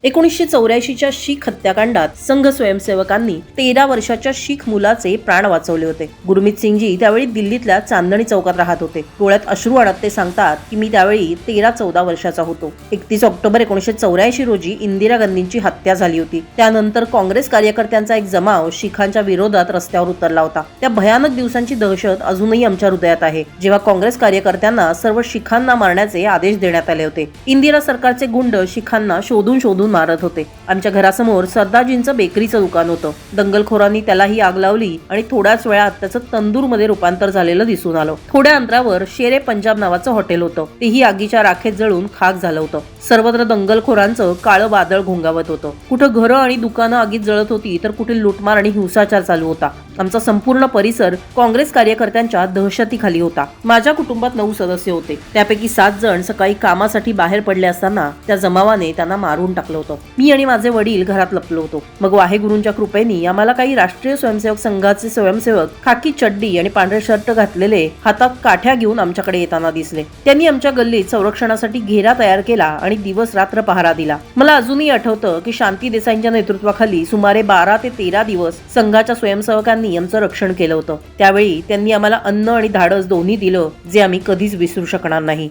1984च्या शीख हत्याकांडात संघ स्वयंसेवकांनी 13 वर्षाच्या शीख मुलाचे प्राण वाचवले होते. गुरमीत सिंगजी त्यावेळी दिल्लीतल्या चांदणी चौकात राहत होते. डोळ्यात अश्रू आणत ते सांगतात की मी त्यावेळी 13-14 वर्षाचा होतो. 31 ऑक्टोबर 1984 रोजी इंदिरा गांधींची हत्या झाली होती. त्यानंतर काँग्रेस कार्यकर्त्यांचा एक जमाव शीखांच्या विरोधात रस्त्यावर उतरला होता. त्या भयानक दिवसांची दहशत अजूनही आमच्या हृदयात आहे, जेव्हा काँग्रेस कार्यकर्त्यांना सर्व शीखांना मारण्याचे आदेश देण्यात आले होते. इंदिरा सरकारचे गुंड शीखांना शोधून मारत होते. आमच्या घरासमोर सरदारजींचं बेकरीचं दुकान होतं. दंगलखोरांनी त्यालाही आग लावली आणि थोड्याच वेळात त्याचं तंदूरमध्ये रूपांतर झालेलं दिसून आलं. थोड्या अंतरावर शेरे पंजाब नावाचं हॉटेल होतं. तेही आगीच्या राखेत जळून खाक झालं होतं. सर्वत्र दंगलखोरांचं काळं वादळ घोंगावत होतं. कुठं घरं आणि दुकानं आगीत जळत होती, तर कुठे लुटमार आणि हिंसाचार चालू होता. आमचा संपूर्ण परिसर काँग्रेस कार्यकर्त्यांच्या दहशतीखाली होता. माझ्या कुटुंबात 9 सदस्य होते. त्यापैकी 7 जण सकाळी कामासाठी बाहेर पडले असताना त्या जमावाने त्यांना मारून टाकलं होतं. मी आणि माझे वडील घरात लपलो होतो. मग वाहेगुरूंच्या कृपेने आम्हाला काही राष्ट्रीय स्वयंसेवक संघाचे स्वयंसेवक खाकी चड्डी आणि पांढरे शर्ट घातलेले हातात काठ्या घेऊन आमच्याकडे येताना दिसले. त्यांनी आमच्या गल्लीत संरक्षणासाठी घेरा तयार केला आणि दिवस रात्र पहारा दिला. मला अजूनही आठवतं की शांती देसाईंच्या नेतृत्वाखाली सुमारे 12 ते 13 दिवस संघाच्या स्वयंसेवकांनी आमचं रक्षण केलं होतं. त्यावेळी त्यांनी आम्हाला अन्न आणि धाडस दोन्ही दिलं, जे आम्ही कधीच विसरू शकणार नाही.